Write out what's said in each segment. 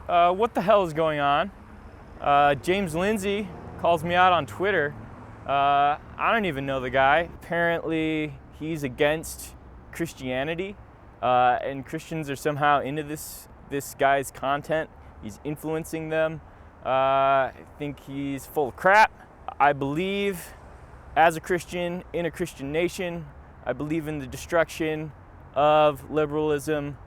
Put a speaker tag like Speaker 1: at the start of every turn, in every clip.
Speaker 1: What the hell is going on? James Lindsay calls me out on Twitter. I don't even know the guy. Apparently he's against Christianity, and Christians are somehow into this guy's content. He's influencing them. I think he's full of crap. I believe, as a Christian in a Christian nation, I believe in the destruction of liberalism,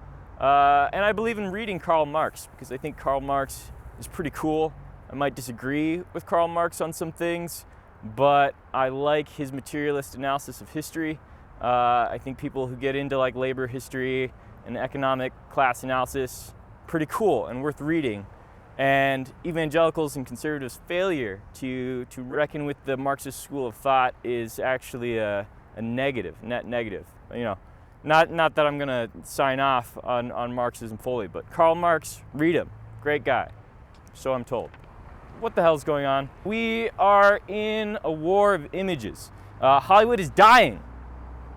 Speaker 1: and I believe in reading Karl Marx, because I think Karl Marx is pretty cool. I might disagree with Karl Marx on some things, but I like his materialist analysis of history. I think people who get into like labor history and economic class analysis, pretty cool and worth reading. And evangelicals and conservatives' failure to reckon with the Marxist school of thought is actually a negative, net negative. You know, not that I'm gonna sign off on Marxism fully, but Karl Marx, read him, great guy, so I'm told. What the hell's going on? We are in a war of images. Hollywood is dying.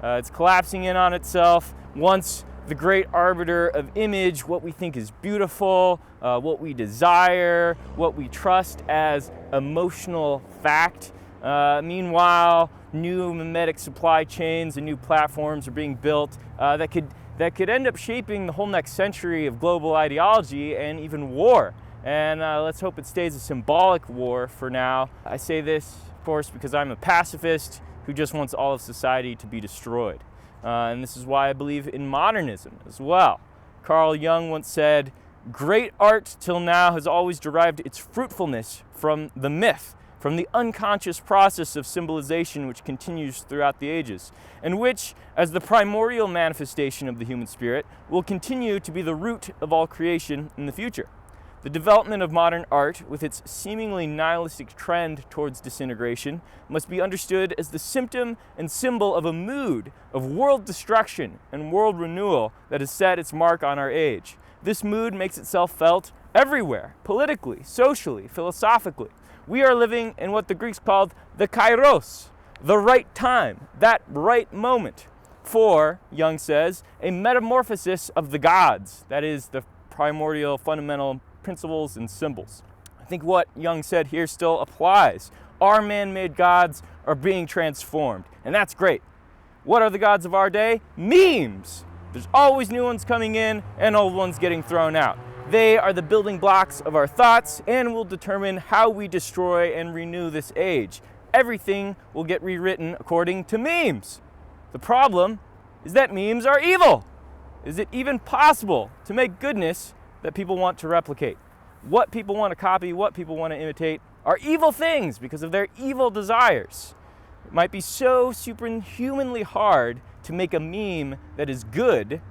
Speaker 1: It's collapsing in on itself. Once the great arbiter of image, what we think is beautiful, what we desire, what we trust as emotional fact. Meanwhile, new mimetic supply chains and new platforms are being built that could end up shaping the whole next century of global ideology and even war. And let's hope it stays a symbolic war for now. I say this, of course, because I'm a pacifist who just wants all of society to be destroyed. And this is why I believe in modernism as well. Carl Jung once said, "Great art till now has always derived its fruitfulness from the myth, from the unconscious process of symbolization which continues throughout the ages, and which, as the primordial manifestation of the human spirit, will continue to be the root of all creation in the future." The development of modern art, with its seemingly nihilistic trend towards disintegration, must be understood as the symptom and symbol of a mood of world destruction and world renewal that has set its mark on our age. This mood makes itself felt everywhere, politically, socially, philosophically. We are living in what the Greeks called the kairos, the right time, that right moment, for, Jung says, a metamorphosis of the gods, that is, the primordial fundamental principles and symbols. I think what Jung said here still applies. Our man-made gods are being transformed, and that's great. What are the gods of our day? Memes! There's always new ones coming in and old ones getting thrown out. They are the building blocks of our thoughts and will determine how we destroy and renew this age. Everything will get rewritten according to memes. The problem is that memes are evil. Is it even possible to make goodness that people want to replicate? What people want to copy, what people want to imitate are evil things because of their evil desires. It might be so superhumanly hard to make a meme that is good,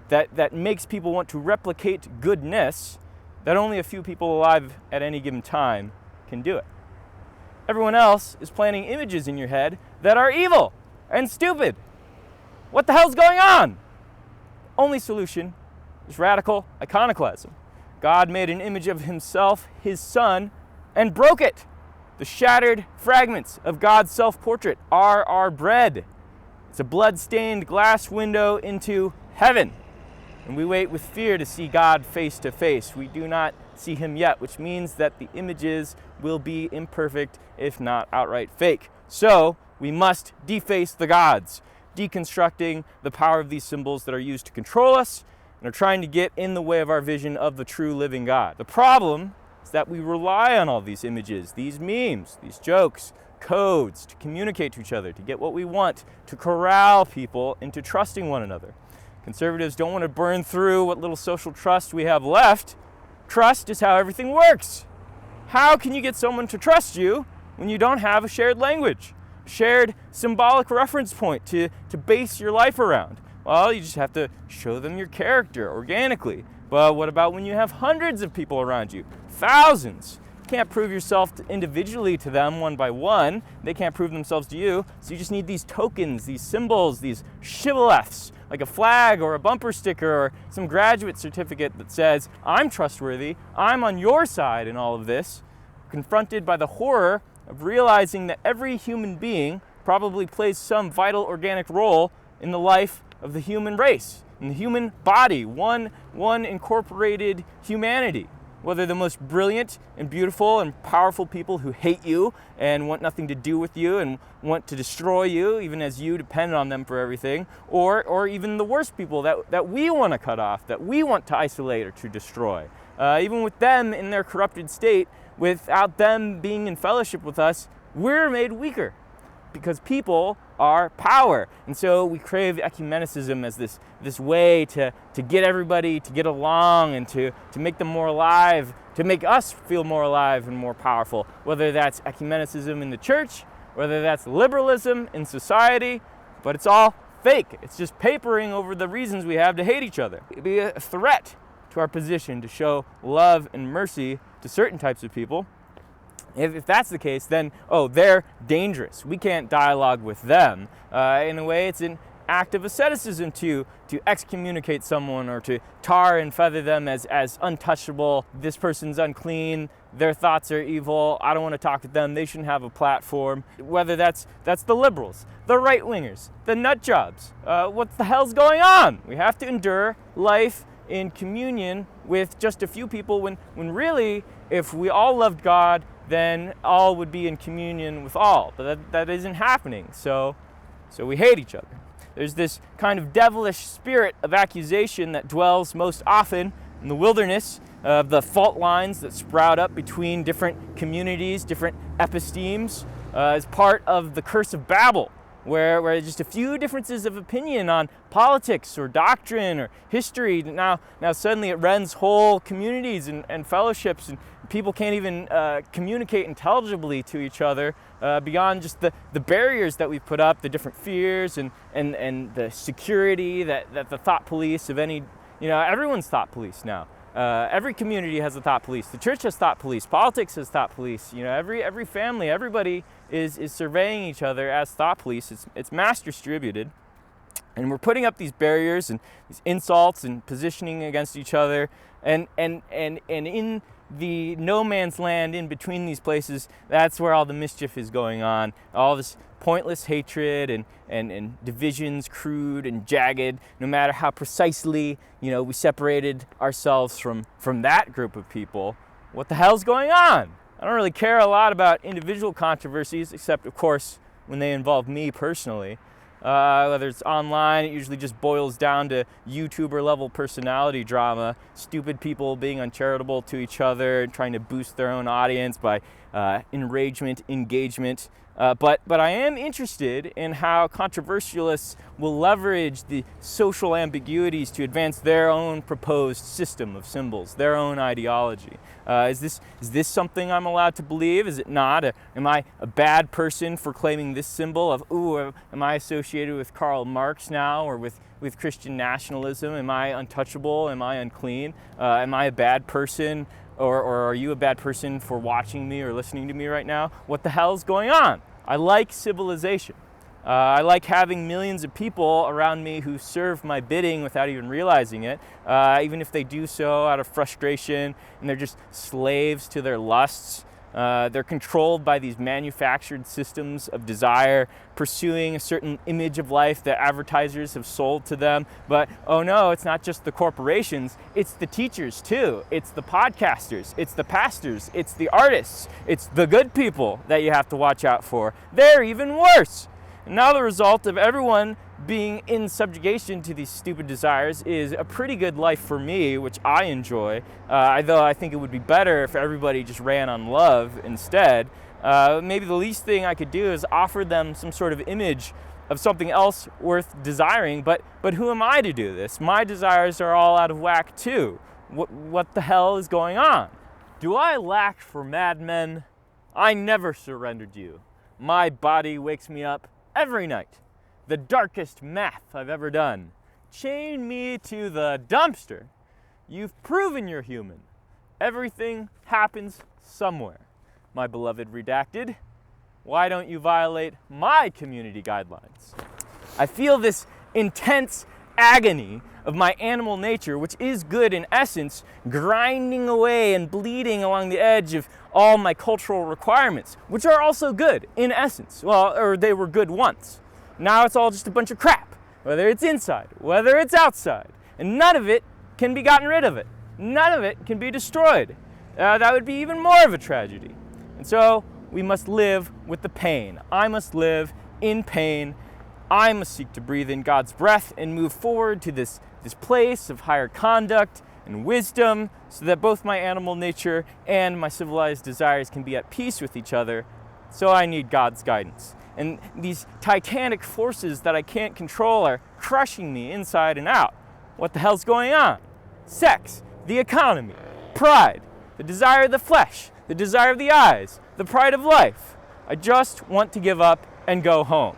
Speaker 1: that makes people want to replicate goodness, that only a few people alive at any given time can do it. Everyone else is planting images in your head that are evil and stupid. What the hell's going on? Only solution is radical iconoclasm. God made an image of himself, his son, and broke it. The shattered fragments of God's self-portrait are our bread. It's a blood-stained glass window into heaven. And we wait with fear to see God face to face. We do not see him yet, which means that the images will be imperfect, if not outright fake. So we must deface the gods, deconstructing the power of these symbols that are used to control us and are trying to get in the way of our vision of the true living God. The problem is that we rely on all these images, these memes, these jokes, codes to communicate to each other, to get what we want, to corral people into trusting one another. Conservatives don't want to burn through what little social trust we have left. Trust is how everything works. How can you get someone to trust you when you don't have a shared language, shared symbolic reference point to base your life around? Well, you just have to show them your character organically. But what about when you have hundreds of people around you? Thousands. You can't prove yourself individually to them one by one. They can't prove themselves to you. So you just need these tokens, these symbols, these shibboleths, like a flag or a bumper sticker or some graduate certificate that says, I'm trustworthy, I'm on your side in all of this. Confronted by the horror of realizing that every human being probably plays some vital organic role in the life of the human race, in the human body, one incorporated humanity. whether the most brilliant and beautiful and powerful people who hate you and want nothing to do with you and want to destroy you, even as you depend on them for everything, or even the worst people that we want to cut off, that we want to isolate or to destroy. Even with them in their corrupted state, without them being in fellowship with us, we're made weaker, because people are power. And so we crave ecumenicism as this way to get everybody to get along and to make them more alive, to make us feel more alive and more powerful, whether that's ecumenicism in the church, whether that's liberalism in society, but it's all fake. It's just papering over the reasons we have to hate each other. It'd be a threat to our position to show love and mercy to certain types of people. If that's the case, then, they're dangerous. We can't dialogue with them. In a way, it's an act of asceticism to excommunicate someone or to tar and feather them as untouchable. This person's unclean. Their thoughts are evil. I don't want to talk with them. They shouldn't have a platform. Whether that's the liberals, the right-wingers, the nut jobs. What the hell's going on? We have to endure life in communion with just a few people when really, if we all loved God, then all would be in communion with all. But that isn't happening, so we hate each other. There's this kind of devilish spirit of accusation that dwells most often in the wilderness of the fault lines that sprout up between different communities, different epistemes, as part of the curse of Babel, where just a few differences of opinion on politics or doctrine or history, now suddenly it rends whole communities and fellowships, and people can't even communicate intelligibly to each other beyond just the barriers that we've put up, the different fears and the security that the thought police of any, everyone's thought police now. Every community has a thought police. The church has thought police. Politics has thought police. Every family, everybody is surveying each other as thought police. It's mass distributed, and we're putting up these barriers and these insults and positioning against each other, and in the no man's land in between these places, that's where all the mischief is going on. All this pointless hatred and divisions, crude and jagged, no matter how precisely, we separated ourselves from that group of people. What the hell's going on? I don't really care a lot about individual controversies, except, of course, when they involve me personally. Whether it's online, it usually just boils down to YouTuber-level personality drama, stupid people being uncharitable to each other and trying to boost their own audience by enragement, engagement. But I am interested in how controversialists will leverage the social ambiguities to advance their own proposed system of symbols, their own ideology. Is this something I'm allowed to believe? Is it not? Am I a bad person for claiming this symbol of, am I associated with Karl Marx now, or with Christian nationalism? Am I untouchable? Am I unclean? Am I a bad person? Or are you a bad person for watching me or listening to me right now? What the hell's going on? I like civilization. I like having millions of people around me who serve my bidding without even realizing it, even if they do so out of frustration and they're just slaves to their lusts. They're controlled by these manufactured systems of desire, pursuing a certain image of life that advertisers have sold to them. But oh no, it's not just the corporations, it's the teachers too. It's the podcasters, it's the pastors, it's the artists, it's the good people that you have to watch out for. They're even worse. And now the result of everyone being in subjugation to these stupid desires is a pretty good life for me, which I enjoy, though I think it would be better if everybody just ran on love instead. Maybe the least thing I could do is offer them some sort of image of something else worth desiring, but who am I to do this? My desires are all out of whack too. What the hell is going on? Do I lack for madmen? I never surrendered you. My body wakes me up every night. The darkest math I've ever done. Chain me to the dumpster. You've proven you're human. Everything happens somewhere. My beloved redacted, why don't you violate my community guidelines? I feel this intense agony of my animal nature, which is good in essence, grinding away and bleeding along the edge of all my cultural requirements, which are also good in essence. Well, or they were good once. Now it's all just a bunch of crap, whether it's inside, whether it's outside, and none of it can be gotten rid of it. None of it can be destroyed. that would be even more of a tragedy. And so we must live with the pain. I must live in pain. I must seek to breathe in God's breath and move forward to this place of higher conduct and wisdom, so that both my animal nature and my civilized desires can be at peace with each other. So I need God's guidance. And these titanic forces that I can't control are crushing me inside and out. What the hell's going on? Sex, the economy, pride, the desire of the flesh, the desire of the eyes, the pride of life. I just want to give up and go home.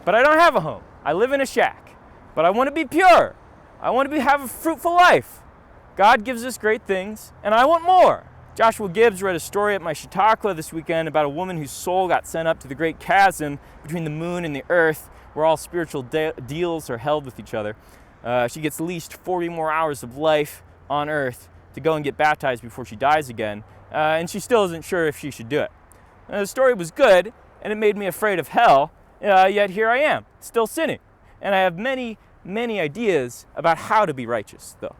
Speaker 1: But I don't have a home. I live in a shack. But I want to be pure. I want to have a fruitful life. God gives us great things, and I want more. Joshua Gibbs read a story at my Chautauqua this weekend about a woman whose soul got sent up to the great chasm between the moon and the earth, where all spiritual deals are held with each other. She gets at least 40 more hours of life on earth to go and get baptized before she dies again, and she still isn't sure if she should do it. The story was good, and it made me afraid of hell, yet here I am, still sinning. And I have many, many ideas about how to be righteous, though.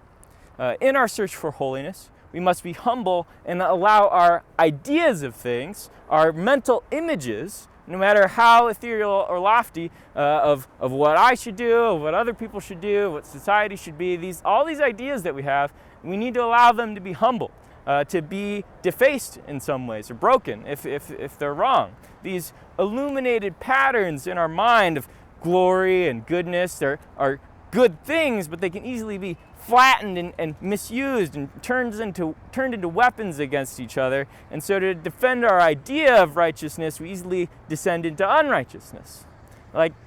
Speaker 1: In our search for holiness, we must be humble and allow our ideas of things, our mental images, no matter how ethereal or lofty, of what I should do, of what other people should do, what society should be, all these ideas that we have, we need to allow them to be humble, to be defaced in some ways, or broken if they're wrong. These illuminated patterns in our mind of glory and goodness are good things, but they can easily be flattened and misused and turned into weapons against each other. And so to defend our idea of righteousness, we easily descend into unrighteousness.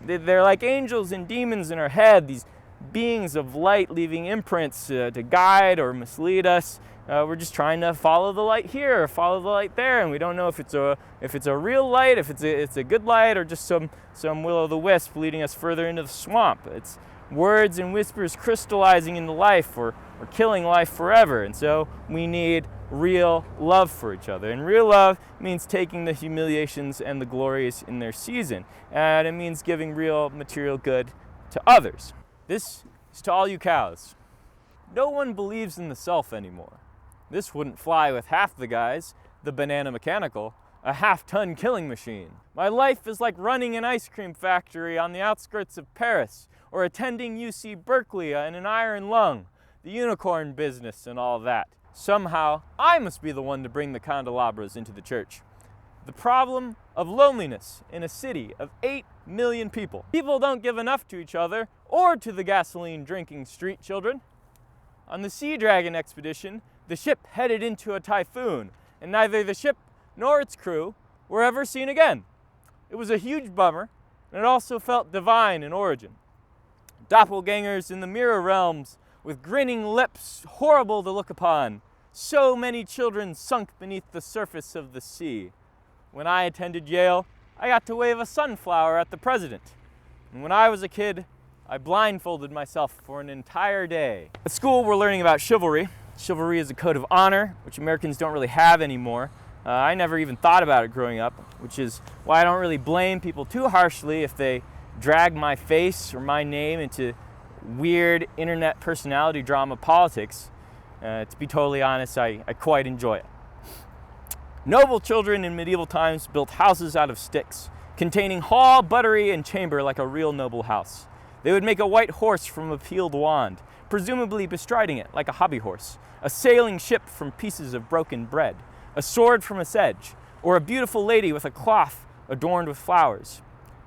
Speaker 1: They're like angels and demons in our head, these beings of light leaving imprints to guide or mislead us. We're just trying to follow the light here or follow the light there, and we don't know if it's a real light, if it's a good light, or just some will-o'-the-wisp leading us further into the swamp. It's words and whispers crystallizing into life or killing life forever. And so we need real love for each other. And real love means taking the humiliations and the glories in their season. And it means giving real material good to others. This is to all you cows. No one believes in the self anymore. This wouldn't fly with half the guys, the banana mechanical, a half-ton killing machine. My life is like running an ice cream factory on the outskirts of Paris, or attending UC Berkeley in an iron lung, the unicorn business and all that. Somehow, I must be the one to bring the candelabras into the church. The problem of loneliness in a city of 8 million people. People don't give enough to each other or to the gasoline-drinking street children. On the Sea Dragon expedition, the ship headed into a typhoon, and neither the ship nor its crew were ever seen again. It was a huge bummer, and it also felt divine in origin. Doppelgangers in the mirror realms, with grinning lips horrible to look upon. So many children sunk beneath the surface of the sea. When I attended Yale, I got to wave a sunflower at the president. And when I was a kid, I blindfolded myself for an entire day. At school, we're learning about chivalry. Chivalry is a code of honor, which Americans don't really have anymore. I never even thought about it growing up, which is why I don't really blame people too harshly if they drag my face or my name into weird internet personality drama politics. To be totally honest, I quite enjoy it. Noble children in medieval times built houses out of sticks, containing hall, buttery, and chamber like a real noble house. They would make a white horse from a peeled wand, presumably bestriding it like a hobby horse, a sailing ship from pieces of broken bread, a sword from a sedge, or a beautiful lady with a cloth adorned with flowers.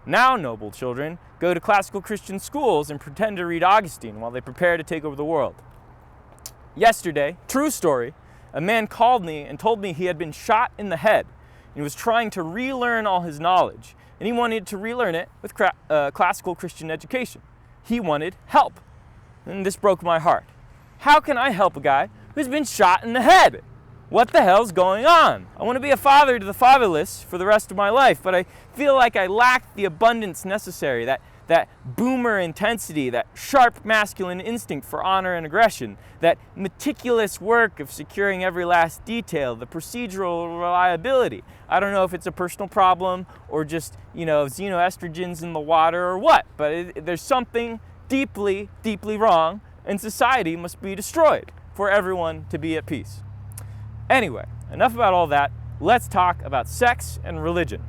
Speaker 1: Now noble children go to classical Christian schools and pretend to read Augustine while they prepare to take over the world. Yesterday, true story, a man called me and told me he had been shot in the head and was trying to relearn all his knowledge, and he wanted to relearn it with classical Christian education. He wanted help, and this broke my heart. How can I help a guy who's been shot in the head? What the hell's going on? I want to be a father to the fatherless for the rest of my life, but I feel like I lack the abundance necessary, that boomer intensity, that sharp masculine instinct for honor and aggression, that meticulous work of securing every last detail, the procedural reliability. I don't know if it's a personal problem or just, xenoestrogens in the water or what, but there's something deeply, deeply wrong, and society must be destroyed for everyone to be at peace. Anyway, enough about all that. Let's talk about sex and religion.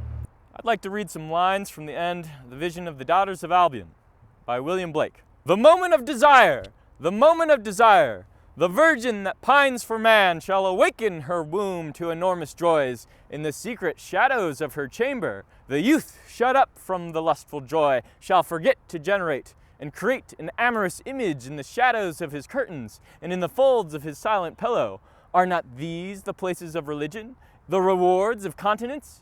Speaker 1: I'd like to read some lines from the end of The Vision of the Daughters of Albion by William Blake. The moment of desire, the moment of desire, the virgin that pines for man shall awaken her womb to enormous joys. In the secret shadows of her chamber, the youth shut up from the lustful joy shall forget to generate and create an amorous image in the shadows of his curtains and in the folds of his silent pillow. Are not these the places of religion, the rewards of continence,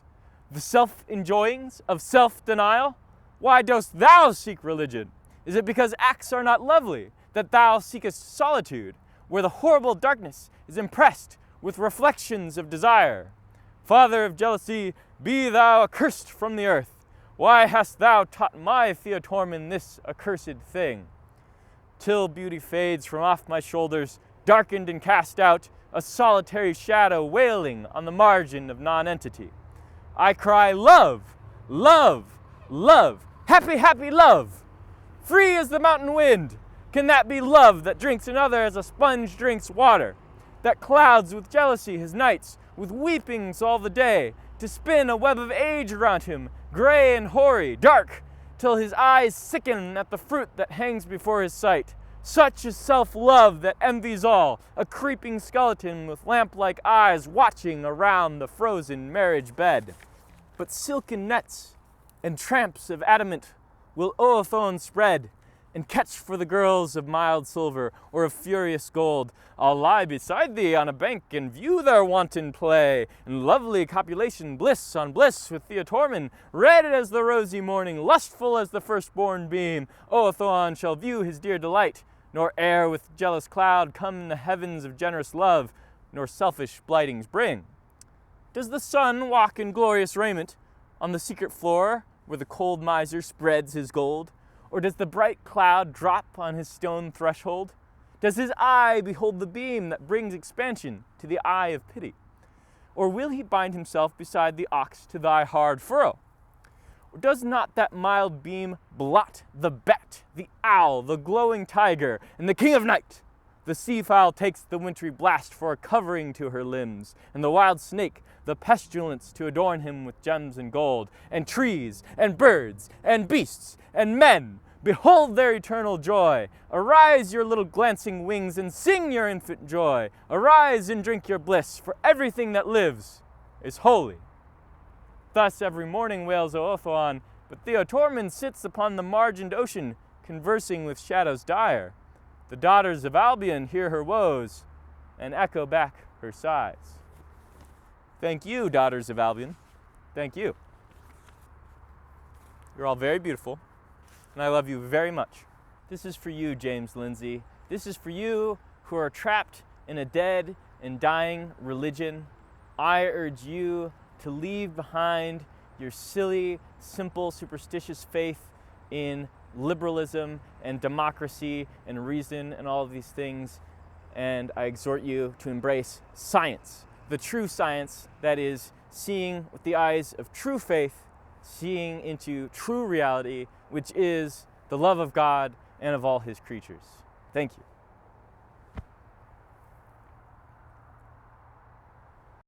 Speaker 1: the self-enjoyings of self-denial? Why dost thou seek religion? Is it because acts are not lovely that thou seekest solitude, where the horrible darkness is impressed with reflections of desire? Father of jealousy, be thou accursed from the earth. Why hast thou taught my Theotormin this accursed thing? Till beauty fades from off my shoulders, darkened and cast out, a solitary shadow wailing on the margin of non-entity. I cry, love, love, love, happy, happy love, free as the mountain wind. Can that be love that drinks another as a sponge drinks water, that clouds with jealousy his nights, with weepings all the day, to spin a web of age around him, gray and hoary, dark, till his eyes sicken at the fruit that hangs before his sight? Such is self-love that envies all, a creeping skeleton with lamp-like eyes watching around the frozen marriage bed. But silken nets and tramps of adamant will Oathon spread, and catch for the girls of mild silver or of furious gold. I'll lie beside thee on a bank and view their wanton play, in lovely copulation, bliss on bliss with Theotormin, red as the rosy morning, lustful as the firstborn beam. Oathon shall view his dear delight, nor e'er with jealous cloud come the heavens of generous love, nor selfish blightings bring. Does the sun walk in glorious raiment on the secret floor where the cold miser spreads his gold? Or does the bright cloud drop on his stone threshold? Does his eye behold the beam that brings expansion to the eye of pity? Or will he bind himself beside the ox to thy hard furrow? Or does not that mild beam blot the bat, the owl, the glowing tiger, and the king of night? The sea-fowl takes the wintry blast for a covering to her limbs, and the wild snake the pestilence to adorn him with gems and gold, and trees, and birds, and beasts, and men, behold their eternal joy. Arise your little glancing wings and sing your infant joy. Arise and drink your bliss, for everything that lives is holy. Thus every morning wails Oathon, but Theotormin sits upon the margined ocean, conversing with shadows dire. The daughters of Albion hear her woes, and echo back her sighs. Thank you, daughters of Albion. Thank you. You're all very beautiful, and I love you very much. This is for you, James Lindsay. This is for you who are trapped in a dead and dying religion. I urge you to leave behind your silly, simple, superstitious faith in liberalism and democracy and reason and all of these things, and I exhort you to embrace science. The true science, that is, seeing with the eyes of true faith, seeing into true reality, which is the love of God and of all his creatures. Thank you.